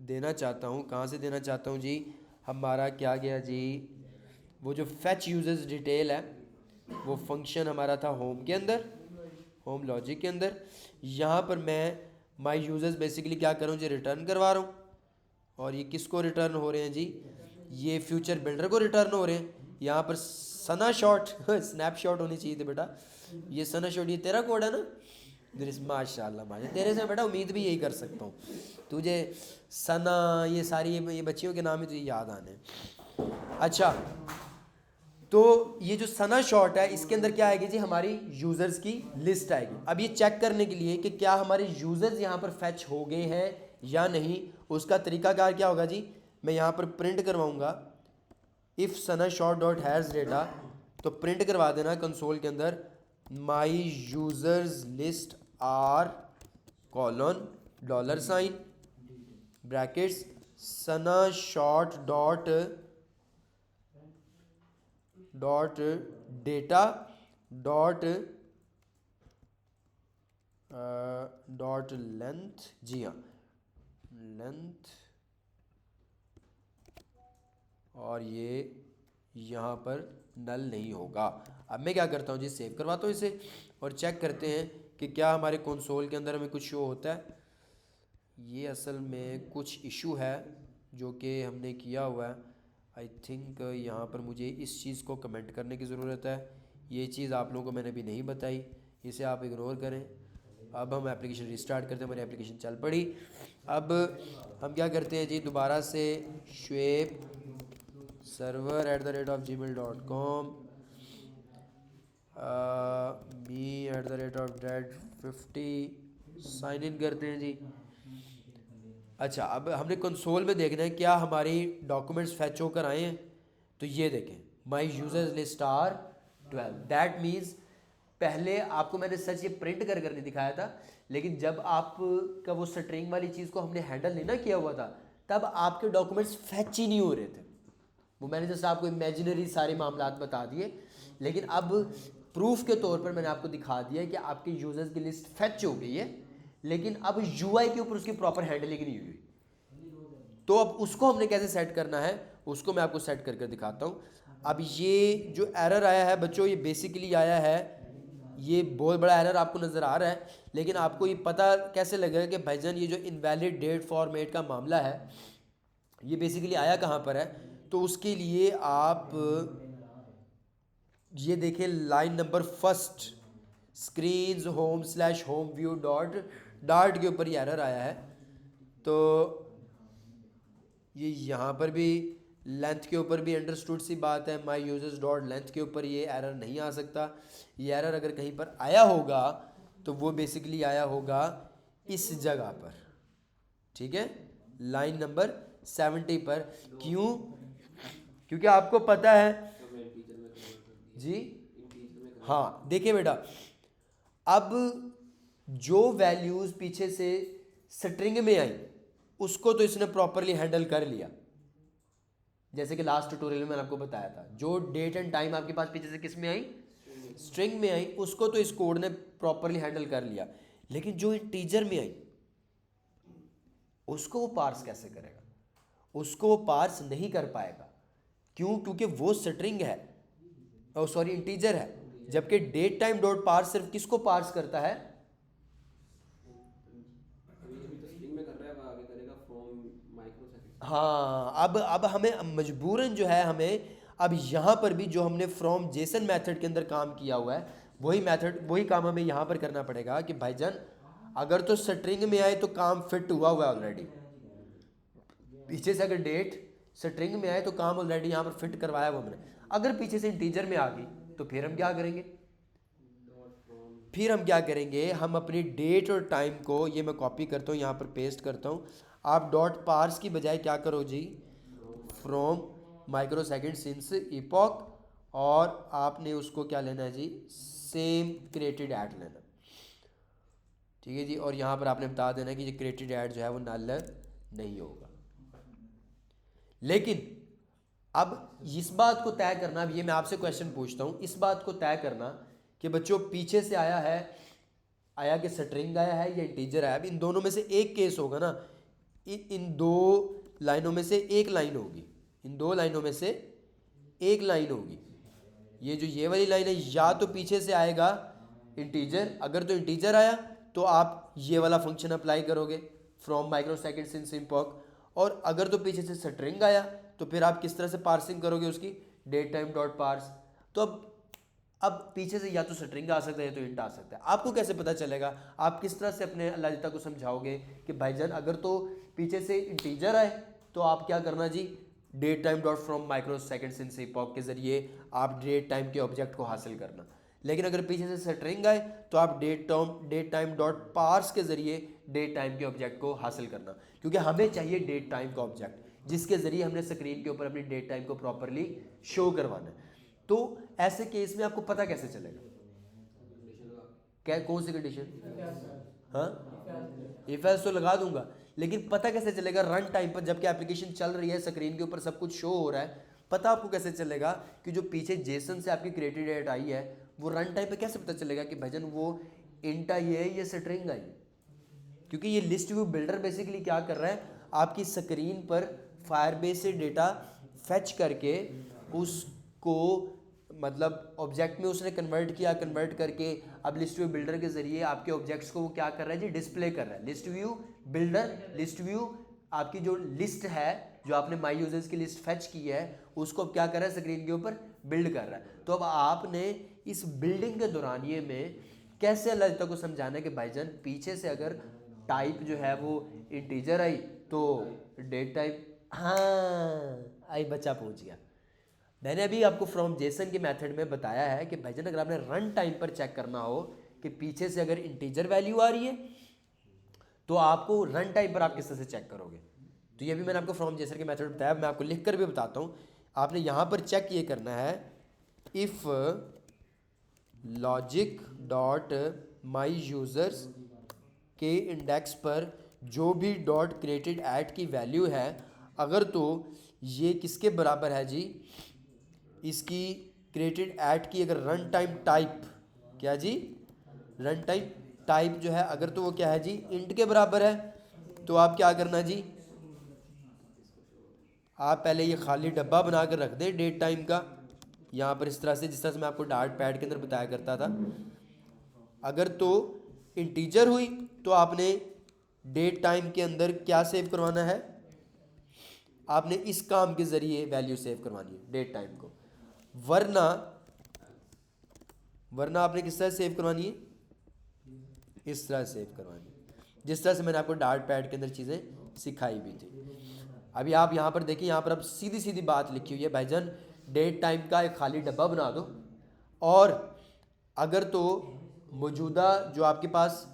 देना चाहता हूँ, कहाँ से देना चाहता हूँ जी, हमारा क्या गया जी, वो जो फैच यूज़र्स डिटेल है वो फंक्शन हमारा था होम के अंदर, होम लॉजिक के अंदर। यहाँ पर मैं माई यूज़र्स बेसिकली क्या करूँ जी, रिटर्न करवा रहा हूँ, और ये किसको रिटर्न हो रहे हैं जी, ये फ्यूचर बिल्डर को रिटर्न हो रहे हैं। यहाँ पर सना शॉट स्नैपशॉट होनी चाहिए थी बेटा, ये सना शॉट ये तेरा कोड है ना, माशाल्लाह माशाल्लाह, तेरे से बेटा उम्मीद भी यही कर सकता हूँ। तुझे सना ये सारी ये बच्चियों के नाम ही तुझे याद आने। अच्छा, तो ये जो सना शॉट है इसके अंदर क्या आएगी जी, हमारी यूज़र्स की लिस्ट आएगी। अब ये चेक करने के लिए कि क्या हमारे यूज़र्स यहाँ पर फैच हो गए हैं या नहीं, उसका तरीकाकार क्या होगा जी, मैं यहाँ पर प्रिंट करवाऊँगा if snapshot dot has data, तो प्रिंट करवा देना कंसोल के अंदर my users list are colon $, brackets snapshot dot data dot length, जी हाँ लेंथ, और ये यहाँ पर नल नहीं होगा। अब मैं क्या करता हूँ जी, सेव करवाता हूँ इसे और चेक करते हैं कि क्या हमारे कंसोल के अंदर हमें कुछ शो होता है। ये असल में कुछ इशू है जो कि हमने किया हुआ है। आई थिंक यहाँ पर मुझे इस चीज़ को कमेंट करने की ज़रूरत है। ये चीज़ आप लोगों को मैंने अभी नहीं बताई, इसे आप इग्नोर करें। अब हम एप्लीकेशन रिस्टार्ट करते हैं, हमारी एप्लीकेशन चल पड़ी। अब हम क्या करते हैं जी, दोबारा से Shoaib server@gmail.com me@dad50 sign in करते हैं जी। अच्छा, अब हमने कंसोल में देखना है क्या हमारी डॉक्यूमेंट्स फैच होकर आए हैं। तो ये देखें my users list are 12, that means पहले आपको मैंने सच ये प्रिंट कर नहीं दिखाया था, लेकिन जब आपका वो स्ट्रिंग वाली चीज़ को हमने हैंडल नहीं ना किया हुआ था, तब आपके डॉक्यूमेंट्स फैच ही नहीं हो रहे थे। वो मैंने जैसे आपको इमेजिनरी सारे मामलात बता दिए, लेकिन अब प्रूफ के तौर पर मैंने आपको दिखा दिया कि आपके यूजर्स की लिस्ट फैच हो गई है, लेकिन अब यूआई के ऊपर उसकी प्रॉपर हैंडलिंग नहीं हुई। तो अब उसको हमने कैसे सेट करना है, उसको मैं आपको सेट करके दिखाता हूँ। अब ये जो एरर आया है बच्चों, ये बेसिकली आया है, ये बहुत बड़ा एरर आपको नज़र आ रहा है, लेकिन आपको ये पता कैसे लगेगा कि भाईजान ये जो इनवैलिड डेट फॉर्मेट का मामला है ये बेसिकली आया कहाँ पर है। तो उसके लिए आप ये देखें line number first, screens home home view dot के ऊपर ये एरर आया है। तो ये यहाँ पर भी लेंथ के ऊपर भी अंडरस्टूड सी बात है, माई यूजर्स डॉट लेंथ के ऊपर ये एरर नहीं आ सकता। ये एरर अगर कहीं पर आया होगा तो वो बेसिकली आया होगा इस जगह पर, ठीक है, लाइन नंबर 70 पर। क्यों? क्योंकि आपको पता है जी, हाँ देखिए बेटा, अब जो वैल्यूज़ पीछे से स्ट्रिंग में आई उसको तो इसने प्रॉपरली हैंडल कर लिया, जैसे कि लास्ट ट्यूटोरियल में मैंने आपको बताया था, जो डेट एंड टाइम आपके पास पीछे से किस में आई, स्ट्रिंग में आई, उसको तो इस कोड ने प्रॉपरली हैंडल कर लिया। लेकिन जो इंटीजर में आई उसको वो पार्स कैसे करेगा? उसको वो पार्स नहीं कर पाएगा। क्यों? क्योंकि वो स्ट्रिंग है, सॉरी इंटीजर है, जबकि डेट टाइम डॉट पार्स सिर्फ किसको पार्स करता है? हाँ, अब हमें मजबूरन जो है हमें अब यहाँ पर भी जो हमने फ्रॉम जेसन मेथड के अंदर काम किया हुआ है वही मेथड वही काम हमें यहाँ पर करना पड़ेगा कि भाईजान अगर तो स्ट्रिंग में आए तो काम फिट हुआ है ऑलरेडी, पीछे से अगर डेट स्ट्रिंग में आए तो काम ऑलरेडी यहाँ पर फिट करवाया हुआ हमने। अगर पीछे से इंटीजर में आ गई तो फिर हम क्या करेंगे? हम अपनी डेट और टाइम को, ये मैं कॉपी करता हूँ यहाँ पर पेस्ट करता हूँ, आप डॉट पार्स की बजाय क्या करो जी, from microsecond since epoch, और आपने उसको क्या लेना है जी, सेम क्रिएटेड ऐड लेना, ठीक है जी। और यहाँ पर आपने बता देना कि ये क्रिएटेड ऐड जो है वो नल नहीं होगा। लेकिन अब इस बात को तय करना, अब ये मैं आपसे क्वेश्चन पूछता हूँ, इस बात को तय करना कि बच्चों पीछे से आया कि स्ट्रिंग आया है या इंटीजर आया। अब इन दोनों में से एक केस होगा ना, इन दो लाइनों में से एक लाइन होगी, इन दो लाइनों में से एक लाइन होगी। ये वाली लाइन है, या तो पीछे से आएगा इंटीजर, अगर तो इंटीजर आया तो आप ये वाला फंक्शन अप्लाई करोगे from microsecond since epoch, और अगर तो पीछे से स्ट्रिंग आया तो फिर आप किस तरह से पार्सिंग करोगे उसकी, डेट टाइम डॉट पार्स। तो अब अब पीछे से या तो स्ट्रिंग आ सकता है या तो इंट आ सकता है। आपको कैसे पता चलेगा? आप किस तरह से अपने अल्लाह को समझाओगे कि भाईजान अगर तो पीछे से इंटीजर आए तो आप क्या करना जी, date time dot from microsecond since epoch के जरिए आप डेट टाइम के ऑब्जेक्ट को हासिल करना। लेकिन अगर पीछे से स्ट्रिंग आए तो आप डेट टाइम डॉट पार्स के जरिए डेट टाइम के ऑब्जेक्ट को हासिल करना, क्योंकि हमें चाहिए डेट टाइम का ऑब्जेक्ट जिसके जरिए हमने स्क्रीन के ऊपर अपनी डेट टाइम को प्रॉपरली शो करवाना है। तो ऐसे केस में आपको पता कैसे चलेगा? क्या कौन सी कंडीशन? हाँ, इफ एल्स तो लगा दूंगा, लेकिन पता कैसे चलेगा रन टाइम पर जबकि एप्लीकेशन चल रही है, स्क्रीन के ऊपर सब कुछ शो हो रहा है? पता आपको कैसे चलेगा कि जो पीछे जेसन से आपकी क्रिएटेड डेट आई है वो रन टाइम पे कैसे पता चलेगा कि भजन वो इंट आई है या स्ट्रिंग आई है? क्योंकि ये लिस्ट व्यू बिल्डर बेसिकली क्या कर रहा है, आपकी स्क्रीन पर फायरबेस से डेटा फेच करके उसको मतलब ऑब्जेक्ट में उसने कन्वर्ट किया, कन्वर्ट करके अब लिस्ट व्यू बिल्डर के जरिए आपके ऑब्जेक्ट्स को वो क्या कर रहा है जी, डिस्प्ले कर रहा है। List view builder, list view आपकी जो लिस्ट है जो आपने माई यूजर्स की लिस्ट फेच की है उसको अब क्या कर रहा है, स्क्रीन के ऊपर बिल्ड कर रहा है। तो अब आपने इस बिल्डिंग के दौरानिए में कैसे अल्लाह को समझाना है कि भाईजान पीछे से अगर टाइप जो है वो इंटीजर आई तो डेट टाइप, हाँ आई बच्चा पहुंच गया। मैंने अभी आपको फ्रॉम जेसन के मेथड में बताया है कि भाईजान अगर आपने रन टाइम पर चेक करना हो कि पीछे से अगर इंटीजर वैल्यू आ रही है तो आपको रन टाइम पर आप किस तरह से चेक करोगे। तो ये भी मैंने आपको फ्रॉम जेसन के मेथड बताया, मैं आपको लिख कर भी बताता हूँ। आपने यहाँ पर चेक ये करना है, if logic dot my users के इंडेक्स पर जो भी डॉट क्रिएटेड ऐट की वैल्यू है अगर तो ये किसके बराबर है जी, इसकी क्रिएटेड ऐट की अगर रन टाइम टाइप, क्या जी, रन टाइम टाइप जो है अगर तो वो क्या है जी, इंट के बराबर है, तो आप क्या करना जी, आप पहले ये खाली डब्बा बना कर रख दें डेट टाइम का यहाँ पर इस तरह से, जिस तरह से मैं आपको डार्ट पैड के अंदर बताया करता था। अगर तो इंटीजर हुई तो आपने डेट टाइम के अंदर क्या सेव करवाना है, आपने इस काम के जरिए वैल्यू सेव करवानी है डेट टाइम को, वरना आपने किस तरह सेव करवानी है, इस तरह सेव करवानी है, जिस तरह से मैंने आपको डार्ट पैड के अंदर चीज़ें सिखाई भी थी। अभी आप यहाँ पर देखिए, यहाँ पर अब सीधी सीधी बात लिखी हुई है, भाईजान डेट टाइम का एक खाली डब्बा बना दो और अगर तो मौजूदा जो आपके पास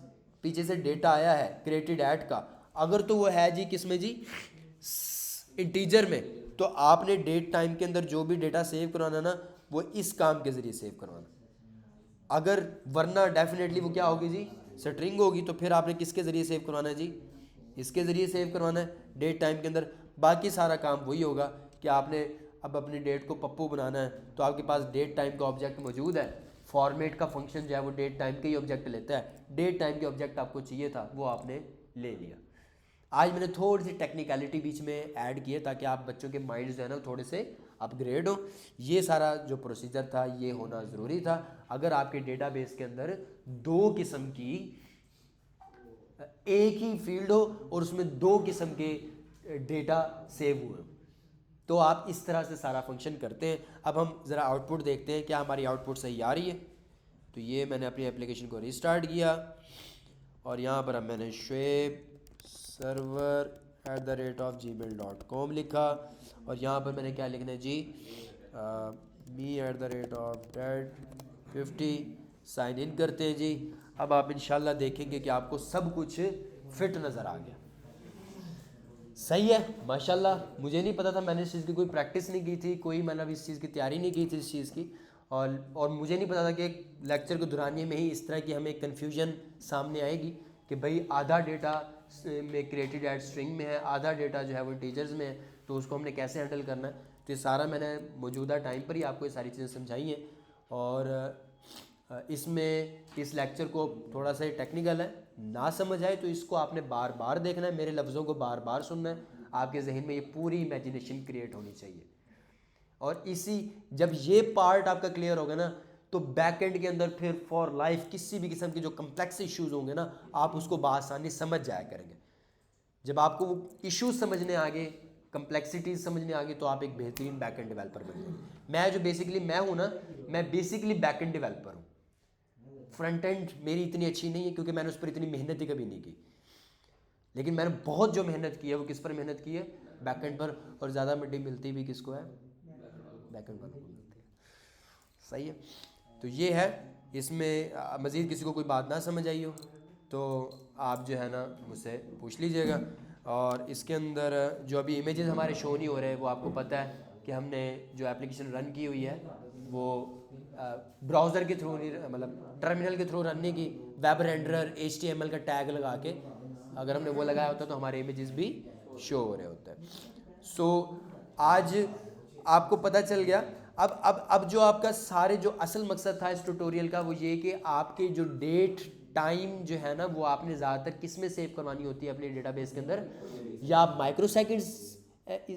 पीछे से डेटा आया है क्रिएटेड ऐट का, अगर तो वो है जी किस में जी, इंटीजर में, तो आपने डेट टाइम के अंदर जो भी डेटा सेव करवाना ना वो इस काम के ज़रिए सेव करवाना। अगर वरना डेफिनेटली वो क्या होगी जी, स्ट्रिंग होगी, तो फिर आपने किसके ज़रिए सेव करवाना है जी, इसके ज़रिए सेव करवाना है डेट टाइम के अंदर। बाकी सारा काम वही होगा कि आपने अब अपनी डेट को पप्पू बनाना है तो आपके पास डेट टाइम का ऑब्जेक्ट मौजूद है, फॉर्मेट का फंक्शन जो है वो डेट टाइम के ही ऑब्जेक्ट लेता है, डेट टाइम के ऑब्जेक्ट आपको चाहिए था वो आपने ले लिया। आज मैंने थोड़ी सी टेक्निकलिटी बीच में ऐड की है ताकि आप बच्चों के माइंड जो है ना थोड़े से अपग्रेड हो। ये सारा जो प्रोसीजर था ये होना ज़रूरी था अगर आपके डेटाबेस के अंदर दो किस्म की, एक ही फील्ड हो और उसमें दो किस्म के डेटा सेव हुए, तो आप इस तरह से सारा फंक्शन करते हैं। अब हम ज़रा आउटपुट देखते हैं क्या हमारी आउटपुट सही आ रही है। तो ये मैंने अपनी एप्लीकेशन को रिस्टार्ट किया और यहाँ पर अब मैंने शुएब server@gmail.com लिखा और यहाँ पर मैंने क्या लिखना है जी, me@dat50 साइन इन करते हैं जी। अब आप इंशाल्लाह देखेंगे कि आपको सब कुछ फिट नज़र आ गया। सही है माशाल्लाह। मुझे नहीं पता था, मैंने इस चीज़ की कोई प्रैक्टिस नहीं की थी, कोई मतलब इस चीज़ की तैयारी नहीं की थी इस चीज़ की, और मुझे नहीं पता था कि लेक्चर के दौरानिए में ही इस तरह की हमें कन्फ्यूजन सामने आएगी कि भाई आधा डेटा में क्रिएटेड ऐट स्ट्रिंग में है, आधा डेटा जो है वो इंटीजर्स में है, तो उसको हमने कैसे हैंडल करना है। तो ये सारा मैंने मौजूदा टाइम पर ही आपको ये सारी चीज़ें समझाई हैं और इसमें इस लेक्चर को थोड़ा सा टेक्निकल है, ना समझ आए तो इसको आपने बार बार देखना है, मेरे लफ्ज़ों को बार बार सुनना है, आपके जहन में ये पूरी इमेजिनेशन क्रिएट होनी चाहिए। और इसी जब ये पार्ट आपका क्लियर होगा ना तो बैक एंड के अंदर फिर फॉर लाइफ किसी भी किस्म के जो कम्प्लेक्स इश्यूज होंगे ना आप उसको बआसानी समझ जाया करेंगे। जब आपको वो इश्यूज समझने आ गए, कम्प्लेक्सिटीज समझने आ गई, तो आप एक बेहतरीन बैक एंड डेवलपर बन जाएंगे। मैं जो बेसिकली मैं हूँ ना, मैं बेसिकली बैकएंड डेवलपर हूँ, फ्रंट एंड मेरी इतनी अच्छी नहीं है क्योंकि मैंने उस पर इतनी मेहनत ही कभी नहीं की, लेकिन मैंने बहुत जो मेहनत की है वो किस पर मेहनत की है, बैकएंड पर, और ज़्यादा मिलती भी किसको है, बैकएंड वालों को मिलती है। सही है, तो ये है। इसमें मज़ीद किसी को कोई बात ना समझ आई हो तो आप जो है ना मुझसे पूछ लीजिएगा। और इसके अंदर जो अभी इमेजेस हमारे शो नहीं हो रहे हैं, वो आपको पता है कि हमने जो एप्लीकेशन रन की हुई है वो ब्राउज़र के थ्रू नहीं, मतलब टर्मिनल के थ्रू रन नहीं की, वेब रेंडर HTML का टैग लगा के अगर हमने वो लगाया होता तो हमारे इमेजेस भी शो हो रहे होते हैं। सो आज आपको पता चल गया। अब जो आपका सारे जो असल मकसद था इस ट्यूटोरियल का वो ये कि आपके जो डेट टाइम जो है ना वो आपने ज़्यादातर किस में सेव करवानी होती है अपने डेटाबेस के अंदर, या आप माइक्रो सेकेंड्स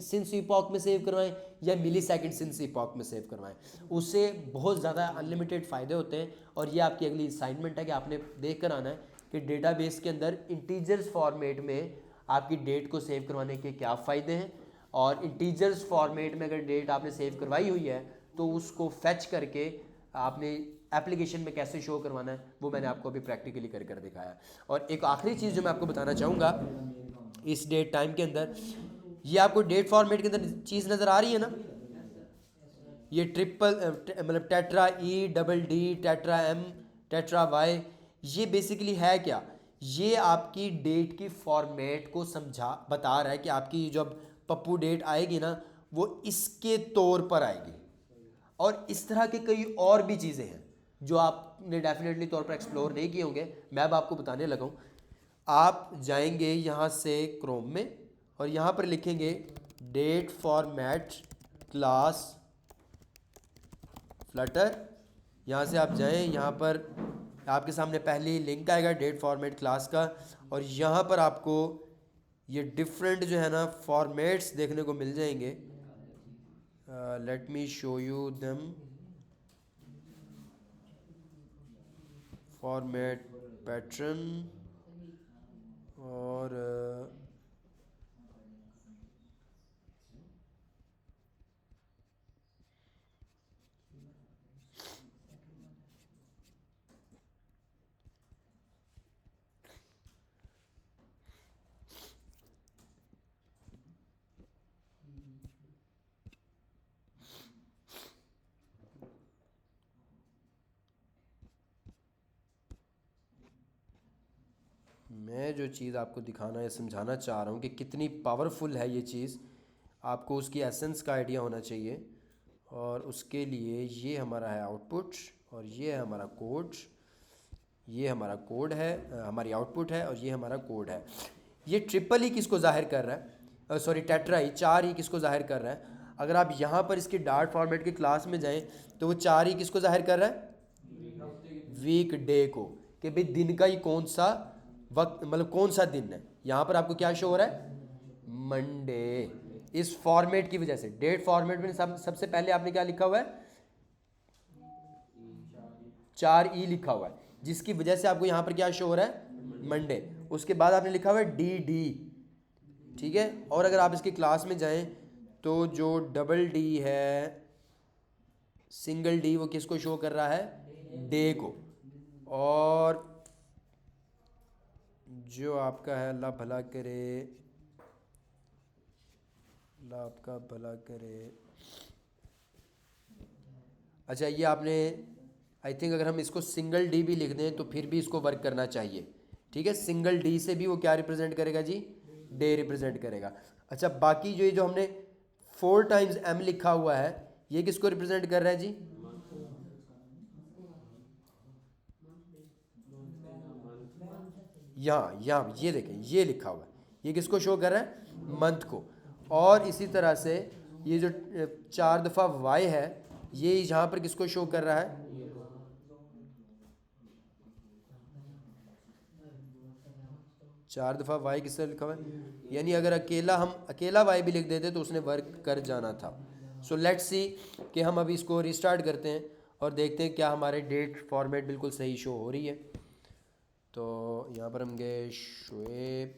सिंस इपॉक में सेव करवाएं या मिली सेकेंड सिंस इपॉक में सेव करवाएं, उससे बहुत ज़्यादा अनलिमिटेड फ़ायदे होते हैं। और ये आपकी अगली असाइनमेंट है कि आपने देख कर आना है कि डेटाबेस के अंदर इंटीजर्स फॉर्मेट में आपकी डेट को सेव करवाने के क्या फ़ायदे हैं, और इंटीजर्स फॉर्मेट में अगर डेट आपने सेव करवाई हुई है तो उसको फैच करके आपने एप्लीकेशन में कैसे शो करवाना है वो मैंने आपको अभी प्रैक्टिकली कर दिखाया। और एक आखिरी चीज़ जो मैं आपको बताना चाहूँगा इस डेट टाइम के अंदर, ये आपको डेट फॉर्मेट के अंदर चीज़ नज़र आ रही है ना, ये ट्रिपल मतलब tetra E double D tetra M tetra Y, ये बेसिकली है क्या, ये आपकी डेट की फॉर्मेट को बता रहा है कि आपकी जब पप्पू डेट आएगी ना वो इसके तौर पर आएगी। और इस तरह के कई और भी चीज़ें हैं जो आपने डेफिनेटली तौर पर एक्सप्लोर नहीं किए होंगे, मैं अब आपको बताने लगा हूँ। आप जाएंगे यहाँ से क्रोम में और यहाँ पर लिखेंगे डेट फॉर्मेट क्लास फ्लटर, यहाँ से आप जाएं, यहाँ पर आपके सामने पहली लिंक आएगा डेट फॉर्मेट क्लास का, और यहाँ पर आपको ये डिफरेंट जो है ना फॉर्मेट्स देखने को मिल जाएंगे। Let me show you them. Format pattern और मैं जो चीज़ आपको दिखाना या समझाना चाह रहा हूँ कि कितनी पावरफुल है ये चीज़, आपको उसकी एसेंस का आइडिया होना चाहिए। और उसके लिए ये हमारा है आउटपुट और ये है हमारा कोड, ये हमारा कोड है, हमारी आउटपुट है, और ये हमारा कोड है। ये ट्रिपल ही किसको जाहिर कर रहा है, सॉरी टेट्रा ही, चार ही किसको जाहिर कर रहा है। अगर आप यहाँ पर इसकी डार्ट फॉर्मेट की क्लास में जाएं तो वो चार ही किसको जाहिर कर रहा है, वीक डे को, कि भाई दिन का ही कौन सा वक्त, मतलब कौन सा दिन है। यहाँ पर आपको क्या शो हो रहा है, मंडे। इस फॉर्मेट की वजह से डेट फॉर्मेट में सबसे पहले आपने क्या लिखा हुआ है, 4 ई लिखा हुआ है, जिसकी वजह से आपको यहाँ पर क्या शो हो रहा है, मंडे। उसके बाद आपने लिखा हुआ है डी डी, ठीक है। और अगर आप इसकी क्लास में जाएं तो जो डबल डी है, सिंगल डी, वो किसको शो कर रहा है, डे को। और जो आपका है, अल्लाह भला करे, अल्लाह आपका भला करे। अच्छा, ये आपने आई थिंक अगर हम इसको सिंगल डी भी लिख दें तो फिर भी इसको वर्क करना चाहिए, ठीक है। सिंगल डी से भी वो क्या रिप्रेजेंट करेगा जी, डे रिप्रेजेंट करेगा। अच्छा, बाकी जो हमने 4 टाइम्स एम लिखा हुआ है ये किसको रिप्रेजेंट कर रहा है जी, यहाँ ये देखें, ये लिखा हुआ है, ये किसको शो कर रहा है, मंथ को। और इसी तरह से ये जो 4 दफ़ा वाई है ये यहाँ पर किसको शो कर रहा है, 4 दफ़ा वाई किससे लिखा हुआ है, यानी अगर हम अकेला वाई भी लिख देते तो उसने वर्क कर जाना था। सो लेट्स सी कि हम अभी इसको रिस्टार्ट करते हैं और देखते हैं क्या हमारे डेट फॉर्मेट बिल्कुल सही शो हो रही है। तो यहाँ पर हम गए शुएब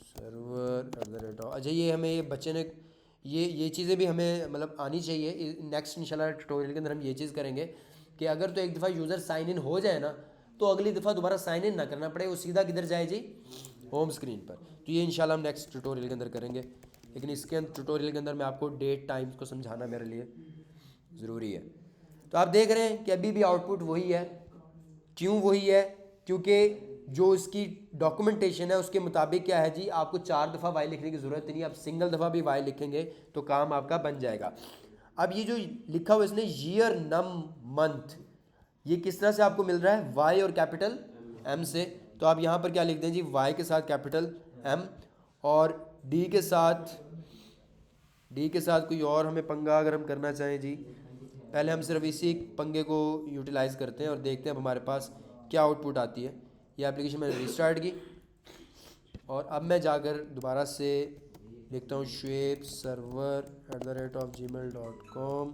सर्वर @ अच्छा, ये हमें ये बच्चे ने ये चीज़ें भी हमें मतलब आनी चाहिए। नेक्स्ट इंशाल्लाह ट्यूटोरियल के अंदर हम ये चीज़ करेंगे कि अगर तो एक दफ़ा यूज़र साइन इन हो जाए ना तो अगली दफ़ा दोबारा साइन इन ना करना पड़े, वो सीधा किधर जाए जी, होम स्क्रीन पर। तो ये इंशाल्लाह हम नेक्स्ट ट्यूटोरियल के अंदर करेंगे, लेकिन इसके ट्यूटोरियल के अंदर मैं आपको डेट टाइम्स को समझाना मेरे लिए ज़रूरी है। तो आप देख रहे हैं कि अभी भी आउटपुट वही है। क्यों वही है? क्योंकि जो इसकी डॉक्यूमेंटेशन है उसके मुताबिक क्या है जी, आपको 4 दफ़ा वाई लिखने की ज़रूरत नहीं, आप सिंगल दफ़ा भी वाई लिखेंगे तो काम आपका बन जाएगा। अब ये जो लिखा हुआ इसने ईयर नम मंथ, ये किस तरह से आपको मिल रहा है? वाई और कैपिटल एम से। तो आप यहाँ पर क्या लिख दें जी, वाई के साथ कैपिटल एम और डी के साथ कोई और हमें पंगा अगर हम करना चाहें जी, पहले हम सिर्फ इसी पंगे को यूटिलाइज़ करते हैं और देखते हैं अब हमारे पास क्या आउटपुट आती है। ये एप्लीकेशन मैंने रिस्टार्ट की और अब मैं जाकर दोबारा से लिखता हूँ shoaib_server@gmail.com।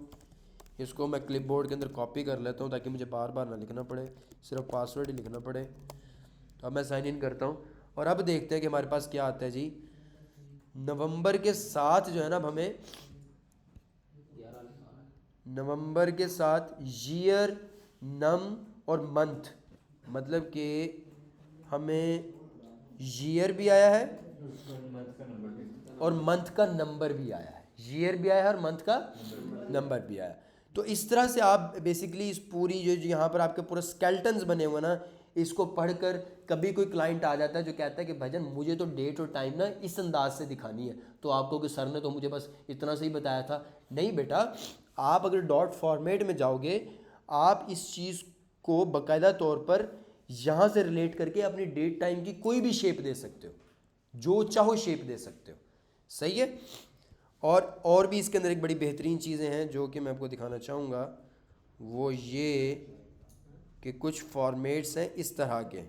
इसको मैं क्लिपबोर्ड के अंदर कॉपी कर लेता हूँ ताकि मुझे बार बार ना लिखना पड़े, सिर्फ पासवर्ड ही लिखना पड़े। तो अब मैं साइन इन करता हूँ और अब देखते हैं कि हमारे पास क्या आता है जी। नवंबर के साथ जो है ना, अब हमें नवंबर के साथ ईयर नम और मंथ, मतलब कि हमें ईयर भी आया है और मंथ का नंबर भी आया है। ईयर भी आया है और मंथ का नंबर भी आया है। तो इस तरह से आप बेसिकली इस पूरी जो यहाँ पर आपके पूरे स्केल्टन्स बने हुए ना, इसको पढ़कर कभी कोई क्लाइंट आ जाता है जो कहता है कि भाईजान मुझे तो डेट और टाइम ना इस अंदाज से दिखानी है, तो आपको कि सर ने तो मुझे बस इतना से ही बताया था। नहीं बेटा, आप अगर डॉट फॉर्मेट में जाओगे, आप इस चीज़ को बाकायदा तौर पर यहाँ से रिलेट करके अपनी डेट टाइम की कोई भी शेप दे सकते हो, जो चाहो शेप दे सकते हो। सही है। और भी इसके अंदर एक बड़ी बेहतरीन चीज़ें हैं जो कि मैं आपको दिखाना चाहूँगा, वो ये कि कुछ फॉर्मेट्स हैं इस तरह के।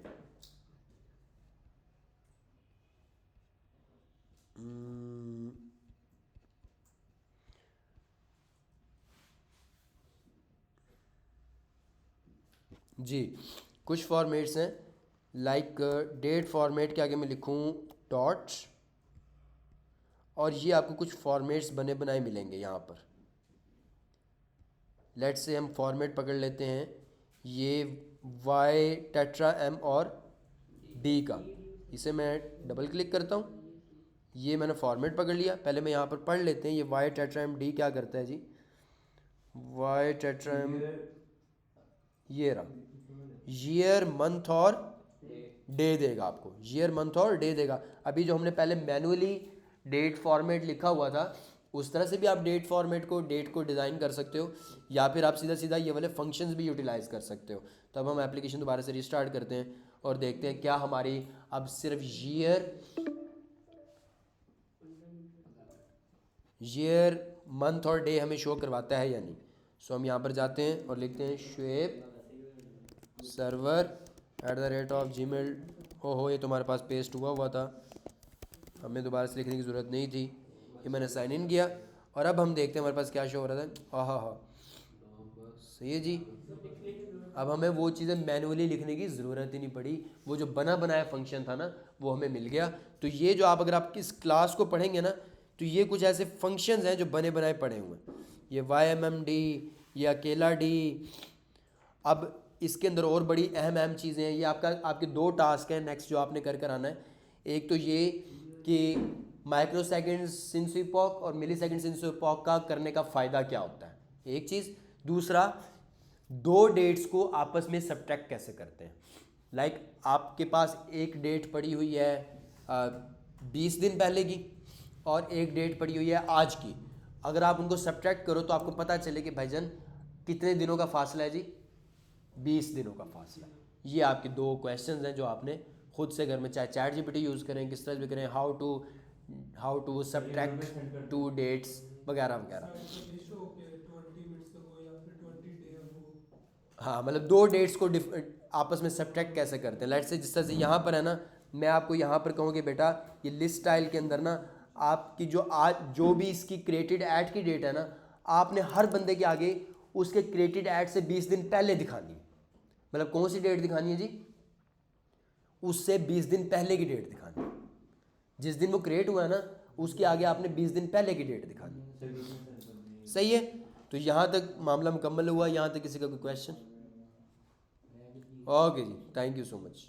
जी, कुछ फॉर्मेट्स हैं लाइक डेट फॉर्मेट के आगे मैं लिखूँ डॉट, और ये आपको कुछ फॉर्मेट्स बने बनाए मिलेंगे यहाँ पर। लेट से हम फॉर्मेट पकड़ लेते हैं ये वाई टेट्रा एम और डी का, इसे मैं डबल क्लिक करता हूँ। ये मैंने फॉर्मेट पकड़ लिया। पहले मैं यहाँ पर पढ़ लेते हैं ये वाई टेट्रा एम डी क्या करता है जी। वाई टेट्रा एम, ये रहा, ईयर मंथ और डे देगा आपको, ईयर मंथ और डे देगा। अभी जो हमने पहले मैनुअली डेट फॉर्मेट लिखा हुआ था, उस तरह से भी आप डेट फॉर्मेट को, डेट को डिज़ाइन कर सकते हो, या फिर आप सीधा सीधा ये वाले फंक्शंस भी यूटिलाइज़ कर सकते हो। तो अब हम एप्लीकेशन दोबारा से रिस्टार्ट करते हैं और देखते हैं क्या हमारी अब सिर्फ ईयर मंथ और डे हमें शो करवाता है या नहीं। सो हम यहाँ पर जाते हैं और लिखते हैं shoaib_server@gmail। ओहो, ये तुम्हारे पास पेस्ट हुआ था, हमें दोबारा से लिखने की ज़रूरत नहीं थी। ये मैंने साइन इन किया और अब हम देखते हैं हमारे पास क्या शो हो रहा था। हाँ, सही है जी। अब हमें वो चीज़ें मैनुअली लिखने की ज़रूरत ही नहीं पड़ी, वो जो बना बनाया फंक्शन था ना वो हमें मिल गया। तो ये जो आप अगर आप इस क्लास को पढ़ेंगे ना, तो ये कुछ ऐसे फंक्शंस हैं जो बने बनाए पड़े हुए हैं। ये YMMD, ये अकेला डी। अब इसके अंदर और बड़ी अहम चीज़ें हैं। ये आपके 2 टास्क हैं नेक्स्ट जो आपने कर कर आना है। एक तो ये कि माइक्रो सेकेंड सिंस इपॉक और मिली सेकेंड सिंस इपॉक का करने का फ़ायदा क्या होता है, एक चीज़। दूसरा, 2 डेट्स को आपस में सब्ट्रैक्ट कैसे करते हैं। लाइक आपके पास एक डेट पड़ी हुई है 20 दिन पहले की और एक डेट पड़ी हुई है आज की। अगर आप उनको सब्ट्रैक्ट करो तो आपको पता चले कि भाईजान कितने दिनों का फासला है जी, 20 दिनों का फासला। ये आपके 2 क्वेश्चंस हैं जो आपने खुद से घर में, चाहे चैट जीपीटी यूज़ करें, किस तरह भी करें, हाउ टू सब्ट्रैक्ट 2 डेट्स वगैरह वगैरह। हाँ, मतलब 2 डेट्स को आपस में सब्ट्रैक्ट कैसे करते हैं। लेट्स से जिस तरह से यहाँ पर है ना, मैं आपको यहाँ पर कहूँ कि बेटा ये लिस्ट स्टाइल के अंदर ना आपकी जो भी इसकी क्रिएटेड ऐड की डेट है ना, आपने हर बंदे के आगे उसके क्रिएटेड ऐड से 20 दिन पहले दिखानी है। मतलब कौन सी डेट दिखानी है जी, उससे 20 दिन पहले की डेट दिखानी है। जिस दिन वो क्रिएट हुआ है ना, उसके आगे आपने 20 दिन पहले की डेट दिखानी। सही है, तो यहाँ तक मामला मुकम्मल हुआ। यहाँ तक किसी का कोई question? Okay ji, thank you so much.